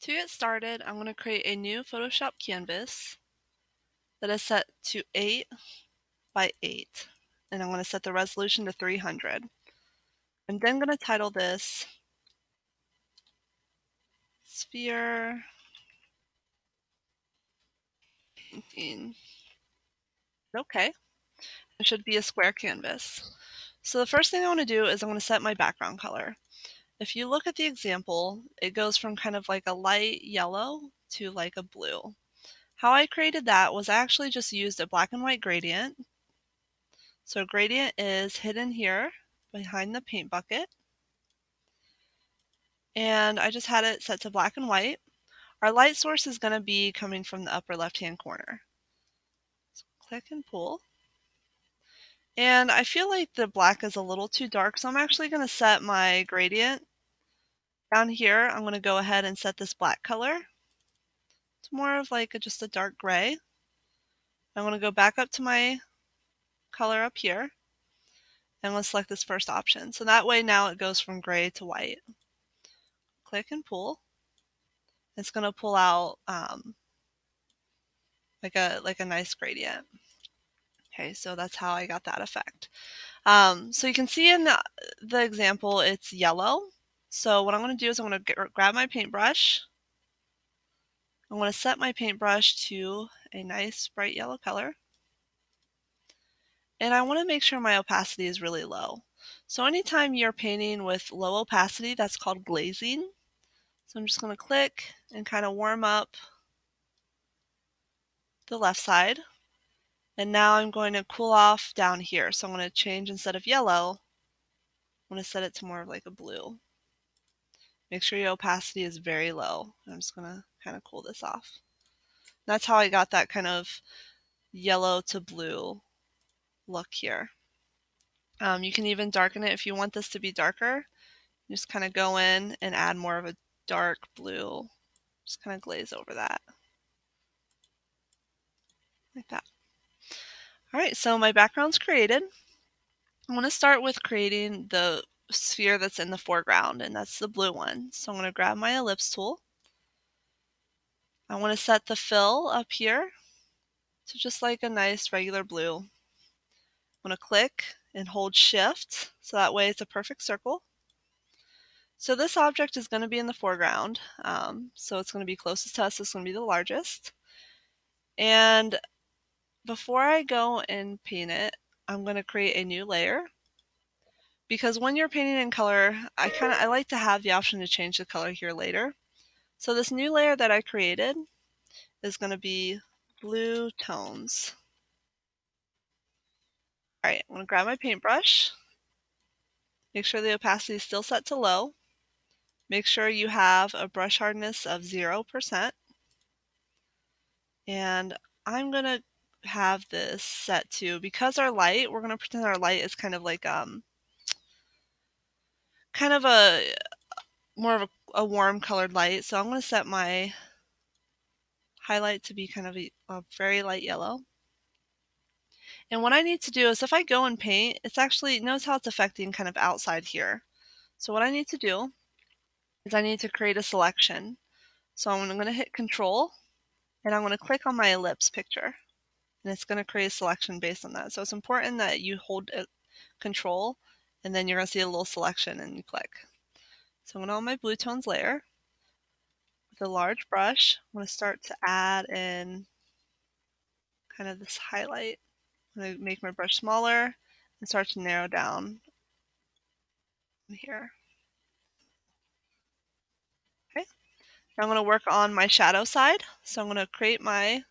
To get started, I'm going to create a new Photoshop canvas that is set to 8 by 8, and I'm going to set the resolution to 300. I'm then going to title this Sphere Painting. Okay, it should be a square canvas. So the first thing I want to do is I'm going to set my background color. If you look at the example, it goes from kind of like a light yellow to like a blue. How I created that was I actually just used a black and white gradient. So gradient is hidden here behind the paint bucket. And I just had it set to black and white. Our light source is going to be coming from the upper left-hand corner. So click and pull. And I feel like the black is a little too dark, so I'm actually going to set my gradient down here. I'm going to go ahead and set this black color. It's more of like just a dark gray. I'm going to go back up to my color up here. And let's select this first option. So that way now it goes from gray to white. Click and pull. It's going to pull out like a nice gradient. Okay, so that's how I got that effect. So you can see in the example it's yellow. So what I'm going to do is I'm going to grab my paintbrush. I'm going to set my paintbrush to a nice bright yellow color. And I want to make sure my opacity is really low. So anytime you're painting with low opacity, that's called glazing. So I'm just going to click and kind of warm up the left side. And now I'm going to cool off down here. So I'm going to change, instead of yellow, I'm going to set it to more of like a blue. Make sure your opacity is very low. I'm just going to kind of cool this off. That's how I got that kind of yellow to blue look here. You can even darken it if you want this to be darker. You just kind of go in and add more of a dark blue. Just kind of glaze over that. Like that. Alright, so my background's created. I'm going to start with creating the sphere that's in the foreground, and that's the blue one. So I'm going to grab my ellipse tool. I want to set the fill up here to just like a nice regular blue. I'm going to click and hold shift so that way it's a perfect circle. So this object is going to be in the foreground, so it's going to be closest to us. It's going to be the largest. And before I go and paint it, I'm going to create a new layer. Because when you're painting in color, I like to have the option to change the color here later. So this new layer that I created is going to be blue tones. Alright, I'm going to grab my paintbrush. Make sure the opacity is still set to low. Make sure you have a brush hardness of 0%. And I'm going to have this set to, because our light, we're going to pretend our light is kind of like more of a warm colored light. So I'm going to set my highlight to be kind of a very light yellow. And what I need to do is, if I go and paint, it's actually, notice how it's affecting kind of outside here. So what I need to do is I need to create a selection. So I'm going to hit Control, and I'm going to click on my ellipse picture. And it's going to create a selection based on that. So it's important that you hold Control, and then you're going to see a little selection, and you click. So I'm going to on my blue tones layer. With a large brush, I'm going to start to add in kind of this highlight. I'm going to make my brush smaller and start to narrow down here. Okay. Now I'm going to work on my shadow side. So I'm going to create my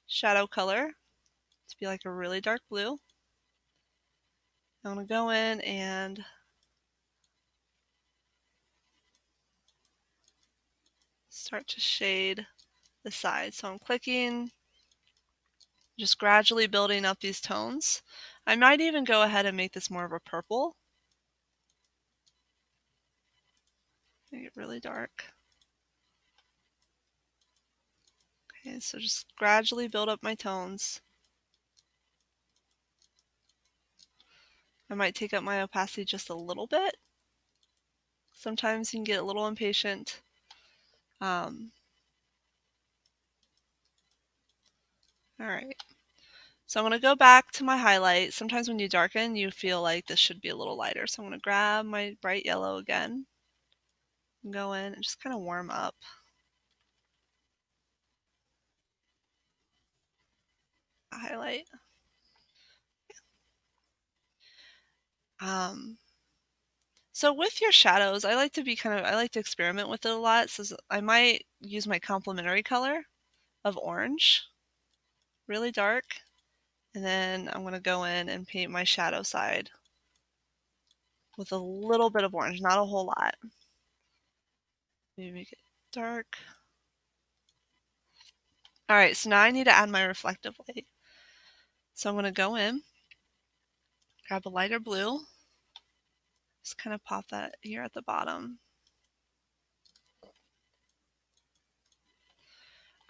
shadow color to be like a really dark blue. I'm going to go in and start to shade the side. So I'm clicking, just gradually building up these tones. I might even go ahead and make this more of a purple. Make it really dark. Okay, so just gradually build up my tones. I might take up my opacity just a little bit. Sometimes you can get a little impatient. All right. So I'm going to go back to my highlight. Sometimes when you darken, you feel like this should be a little lighter. So I'm going to grab my bright yellow again and go in and just kind of warm up. Highlight. So with your shadows, I like to experiment with it a lot. So I might use my complementary color of orange, really dark, and then I'm going to go in and paint my shadow side with a little bit of orange, not a whole lot. Maybe make it dark. All right, so now I need to add my reflective light. So I'm going to go in, grab a lighter blue, just kind of pop that here at the bottom.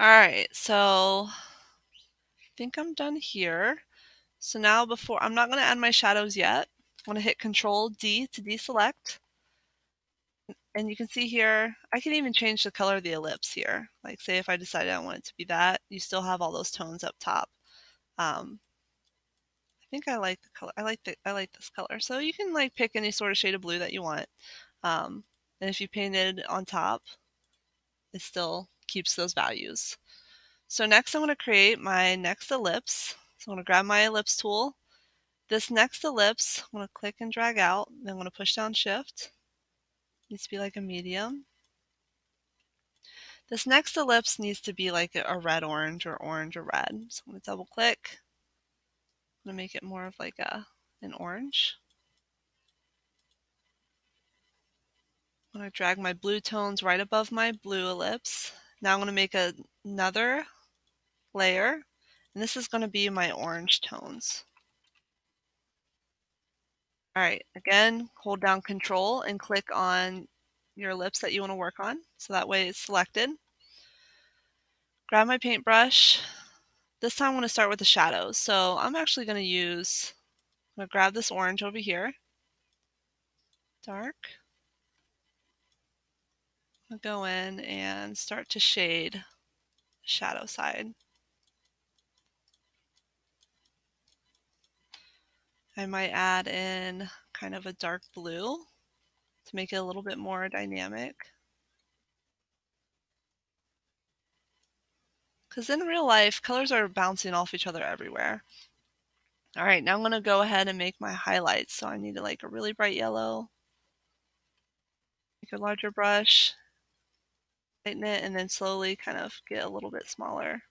All right, so I think I'm done here. So now I'm not going to add my shadows yet. I'm going to hit Control D to deselect. And you can see here, I can even change the color of the ellipse here. Like say if I decided I want it to be that, you still have all those tones up top. I think I like the color. I like this color. So you can like pick any sort of shade of blue that you want. And if you painted on top, it still keeps those values. So next I'm going to create my next ellipse. So I'm going to grab my ellipse tool. This next ellipse, I'm going to click and drag out. Then I'm going to push down Shift. It needs to be like a medium. This next ellipse needs to be like a red-orange or orange-or-red. So I'm going to double click. I'm going to make it more of like an orange. I'm going to drag my blue tones right above my blue ellipse. Now I'm going to make another layer, and this is going to be my orange tones. All right, again, hold down Control and click on your ellipse that you want to work on, so that way it's selected. Grab my paintbrush. This time I'm going to start with the shadows. So I'm actually going to grab this orange over here, dark. I'll go in and start to shade the shadow side. I might add in kind of a dark blue to make it a little bit more dynamic. Because in real life, colors are bouncing off each other everywhere. All right, now I'm going to go ahead and make my highlights. So I need like a really bright yellow, make a larger brush, tighten it, and then slowly kind of get a little bit smaller.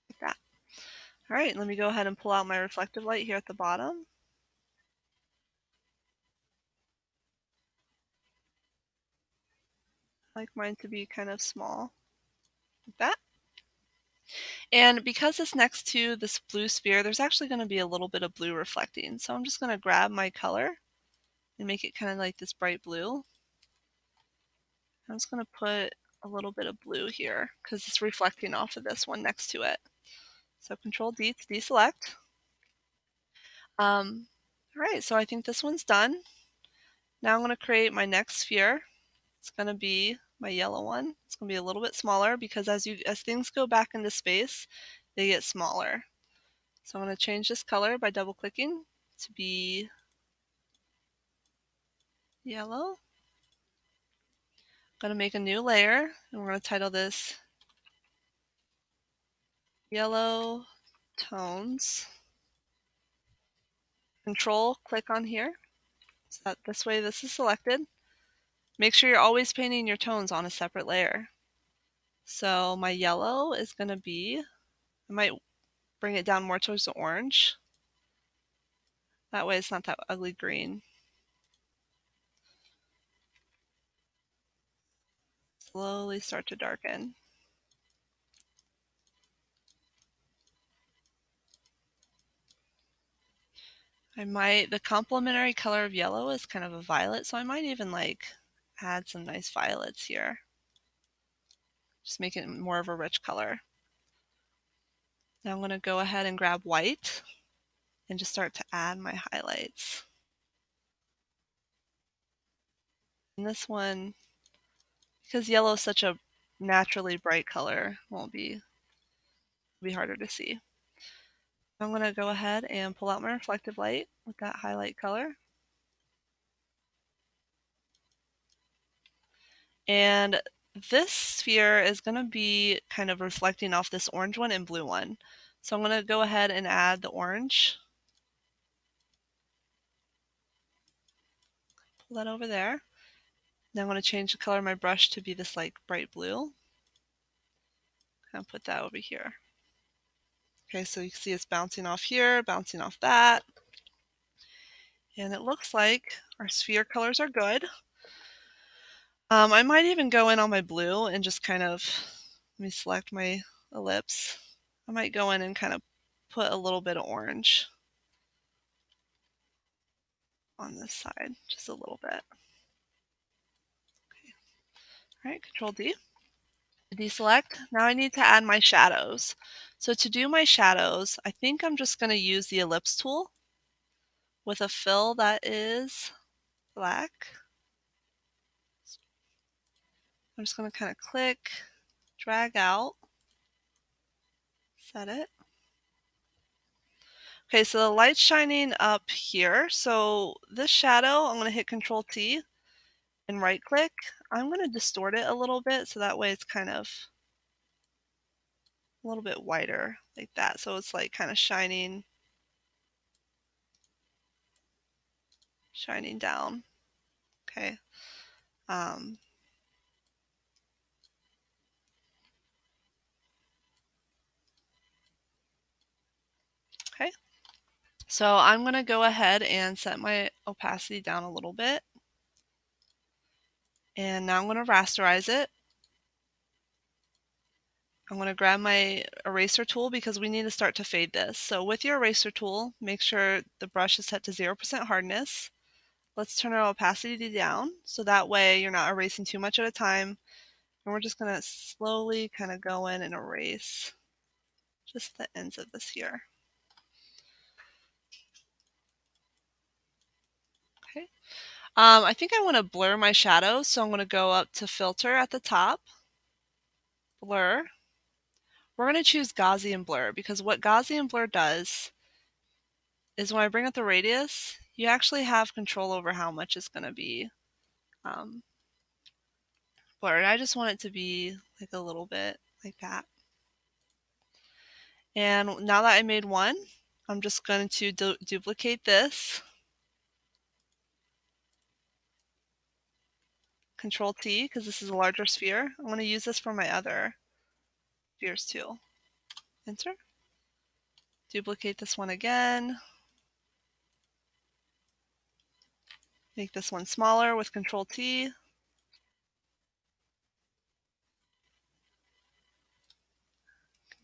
Like that. All right, let me go ahead and pull out my reflective light here at the bottom. I like mine to be kind of small, like that. And because it's next to this blue sphere, there's actually going to be a little bit of blue reflecting. So I'm just going to grab my color and make it kind of like this bright blue. I'm just going to put a little bit of blue here because it's reflecting off of this one next to it. So Control D to deselect. All right, so I think this one's done. Now I'm going to create my next sphere. It's going to be my yellow one. It's going to be a little bit smaller because as things go back into space, they get smaller. So I'm going to change this color by double clicking to be yellow. I'm going to make a new layer and we're going to title this Yellow Tones. Control click on here. So that this way this is selected. Make sure you're always painting your tones on a separate layer. So my yellow is going to be, I might bring it down more towards the orange. That way it's not that ugly green. Slowly start to darken. The complementary color of yellow is kind of a violet, so I might even like add some nice violets here. Just make it more of a rich color. Now I'm going to go ahead and grab white and just start to add my highlights. And this one, because yellow is such a naturally bright color, won't be harder to see. I'm going to go ahead and pull out my reflective light with that highlight color. And this sphere is going to be kind of reflecting off this orange one and blue one. So I'm going to go ahead and add the orange. Pull that over there. Now I'm going to change the color of my brush to be this like bright blue. And put that over here. Okay, so you can see it's bouncing off here, bouncing off that. And it looks like our sphere colors are good. I might even go in on my blue and just kind of, let me select my ellipse. I might go in and kind of put a little bit of orange on this side, just a little bit. Okay. All right, Control D. Deselect. Now I need to add my shadows. So to do my shadows, I think I'm just going to use the ellipse tool with a fill that is black. I'm just going to kind of click, drag out, set it. Okay, so the light's shining up here. So this shadow, I'm going to hit Control T and right click. I'm going to distort it a little bit so that way it's kind of a little bit whiter like that. So it's like kind of shining down. Okay. Okay. So I'm going to go ahead and set my opacity down a little bit. And now I'm going to rasterize it. I'm going to grab my eraser tool because we need to start to fade this. So with your eraser tool, make sure the brush is set to 0% hardness. Let's turn our opacity down so that way you're not erasing too much at a time. And we're just going to slowly kind of go in and erase just the ends of this here. Okay. I think I want to blur my shadows, so I'm going to go up to Filter at the top, Blur. We're going to choose Gaussian Blur because what Gaussian Blur does is when I bring up the radius, you actually have control over how much is going to be blurred. I just want it to be like a little bit like that. And now that I made one, I'm just going to duplicate this. Control T, because this is a larger sphere. I'm going to use this for my other spheres too. Enter. Duplicate this one again. Make this one smaller with Control T.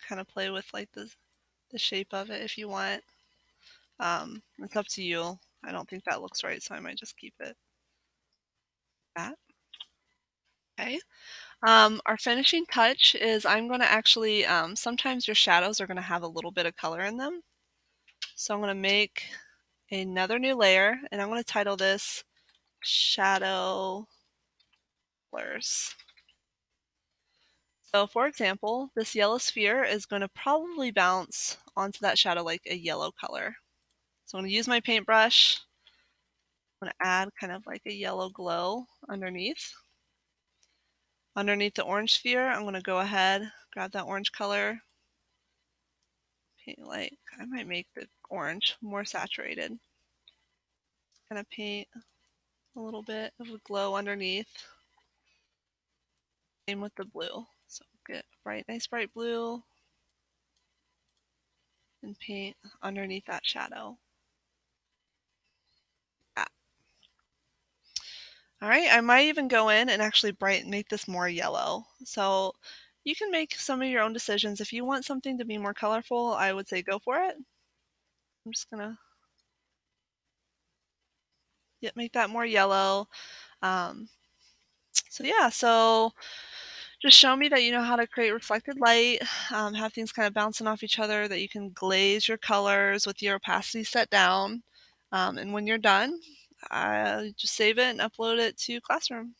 Kind of play with like the shape of it if you want. It's up to you. I don't think that looks right, so I might just keep it that. Okay. Our finishing touch is I'm going to actually, sometimes your shadows are going to have a little bit of color in them. So I'm going to make another new layer, and I'm going to title this Shadow Blurs. So for example, this yellow sphere is going to probably bounce onto that shadow like a yellow color. So I'm going to use my paintbrush. I'm going to add kind of like a yellow glow underneath. Underneath the orange sphere, I'm going to go ahead, grab that orange color, paint light. I might make the orange more saturated. Kind of paint a little bit of a glow underneath. Same with the blue. So get bright, nice bright blue and paint underneath that shadow. All right, I might even go in and actually make this more yellow. So you can make some of your own decisions. If you want something to be more colorful, I would say go for it. I'm just gonna make that more yellow. So yeah, so just show me that you know how to create reflected light, have things kind of bouncing off each other, that you can glaze your colors with your opacity set down. And when you're done, I just save it and upload it to Classroom.